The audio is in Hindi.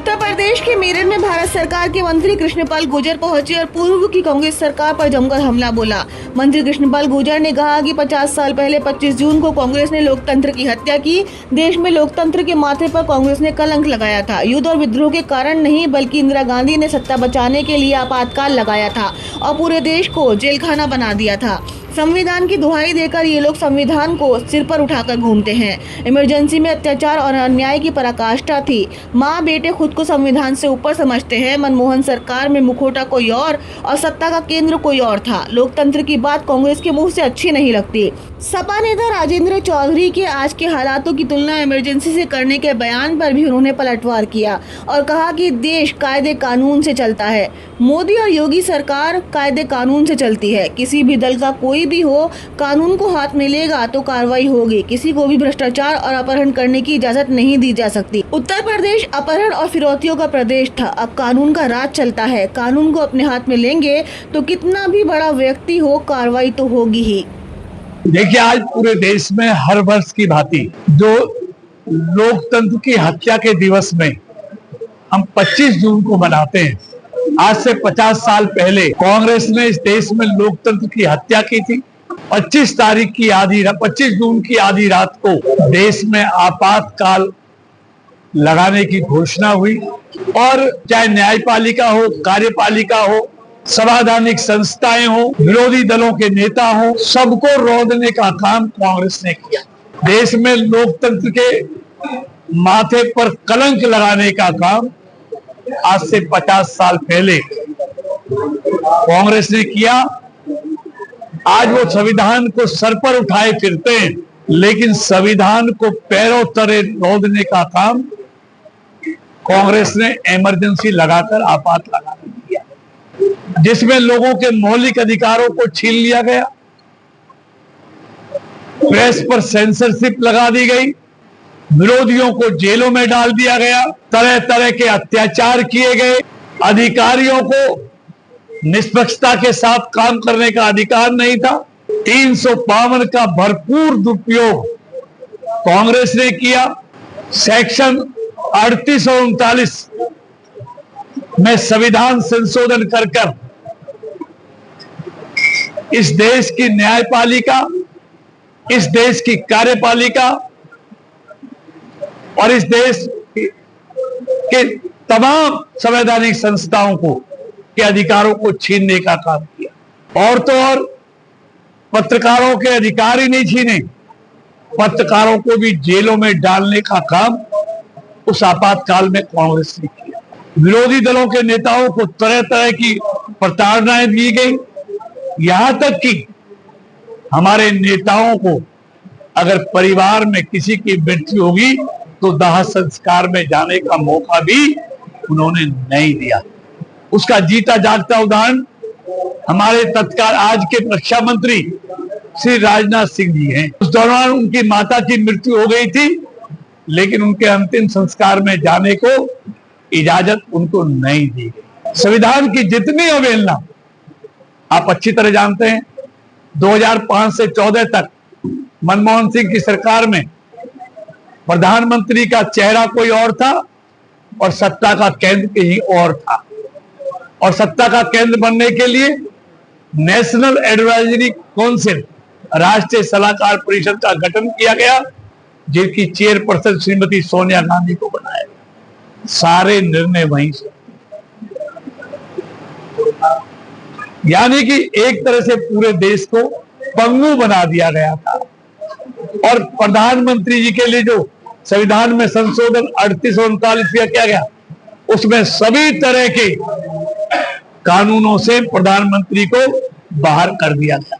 उत्तर प्रदेश के मेरठ में भारत सरकार के मंत्री कृष्णपाल गुर्जर पहुंचे और पूर्व की कांग्रेस सरकार पर जमकर हमला बोला। मंत्री कृष्णपाल गुर्जर ने कहा कि 50 साल पहले 25 जून को कांग्रेस ने लोकतंत्र की हत्या की। देश में लोकतंत्र के माथे पर कांग्रेस ने कलंक लगाया था। युद्ध और विद्रोह के कारण नहीं, बल्कि इंदिरा गांधी ने सत्ता बचाने के लिए आपातकाल लगाया था और पूरे देश को जेलखाना बना दिया था। संविधान की दुहाई देकर ये लोग संविधान को सिर पर उठाकर घूमते हैं। इमरजेंसी में अत्याचार और अन्याय की पराकाष्ठा थी। माँ बेटे खुद को संविधान से ऊपर समझते हैं। मनमोहन सरकार में मुखौटा कोई और सत्ता का केंद्र कोई और था। लोकतंत्र की बात कांग्रेस के मुंह से अच्छी नहीं लगती। सपा नेता राजेंद्र चौधरी के आज के हालातों की तुलना इमरजेंसी से करने के बयान पर भी उन्होंने पलटवार किया और कहा कि देश कायदे कानून से चलता है। मोदी और योगी सरकार कायदे कानून से चलती है। किसी भी दल का कोई भी हो, कानून को हाथ में लेगा तो कार्रवाई होगी। किसी को भी भ्रष्टाचार और अपहरण करने की इजाजत नहीं दी जा सकती। उत्तर प्रदेश अपहरण और फिरौतियों का प्रदेश था। अब कानून का राज चलता है। कानून को अपने हाथ में लेंगे तो कितना भी बड़ा व्यक्ति हो, कार्रवाई तो होगी ही। देखिए, आज पूरे देश में हर वर्ष की भांति जो लोकतंत्र की हत्या के दिवस में हम 25 जून को मनाते हैं, आज से 50 साल पहले कांग्रेस ने इस देश में लोकतंत्र की हत्या की थी। 25 जून की आधी रात को देश में आपातकाल लगाने की घोषणा हुई और चाहे न्यायपालिका हो, कार्यपालिका हो, संवैधानिक संस्थाएं हो, विरोधी दलों के नेता हो, सबको रोकने का काम कांग्रेस ने किया। देश में लोकतंत्र के माथे पर कलंक लगाने का काम आज से 50 साल पहले कांग्रेस ने किया। आज वो संविधान को सर पर उठाए फिरते हैं, लेकिन संविधान को पैरों तले रोकने का काम कांग्रेस ने इमरजेंसी लगाकर आपातकाल किया, जिसमें लोगों के मौलिक अधिकारों को छीन लिया गया, प्रेस पर सेंसरशिप लगा दी गई, विरोधियों को जेलों में डाल दिया गया, तरह तरह के अत्याचार किए गए, अधिकारियों को निष्पक्षता के साथ काम करने का अधिकार नहीं था। 352 का भरपूर दुरुपयोग कांग्रेस ने किया। सेक्शन 38 और 39 में संविधान संशोधन कर इस देश की न्यायपालिका, इस देश की कार्यपालिका और इस देश के तमाम संवैधानिक संस्थाओं को के अधिकारों को छीनने का काम किया। और तो और पत्रकारों के अधिकार ही नहीं छीने, पत्रकारों को भी जेलों में डालने का काम उस आपातकाल में कांग्रेस ने किया। विरोधी दलों के नेताओं को तरह तरह की प्रताड़नाएं दी गई, यहां तक कि हमारे नेताओं को अगर परिवार में किसी की मृत्यु होगी तो दाह संस्कार में जाने का मौका भी उन्होंने नहीं दिया। उसका जीता जागता उदाहरण हमारे तत्काल आज के रक्षा मंत्री श्री राजनाथ सिंह जी हैं। उस दौरान उनकी माता की मृत्यु हो गई थी, लेकिन उनके अंतिम संस्कार में जाने को इजाजत उनको नहीं दी गई। संविधान की जितनी अवहेलना आप अच्छी तरह जानते हैं, 2005 से 14 तक मनमोहन सिंह की सरकार में प्रधानमंत्री का चेहरा कोई और था और सत्ता का केंद्र कहीं और था। और सत्ता का केंद्र बनने के लिए नेशनल एडवाइजरी काउंसिल, राष्ट्रीय सलाहकार परिषद का गठन किया गया, जिसकी चेयरपर्सन श्रीमती सोनिया गांधी को बनाया गया। सारे निर्णय वहीं से, यानी कि एक तरह से पूरे देश को पंगु बना दिया गया था। और प्रधानमंत्री जी के लिए जो संविधान में संशोधन 38 और 39 किया गया, उसमें सभी तरह के कानूनों से प्रधानमंत्री को बाहर कर दिया गया।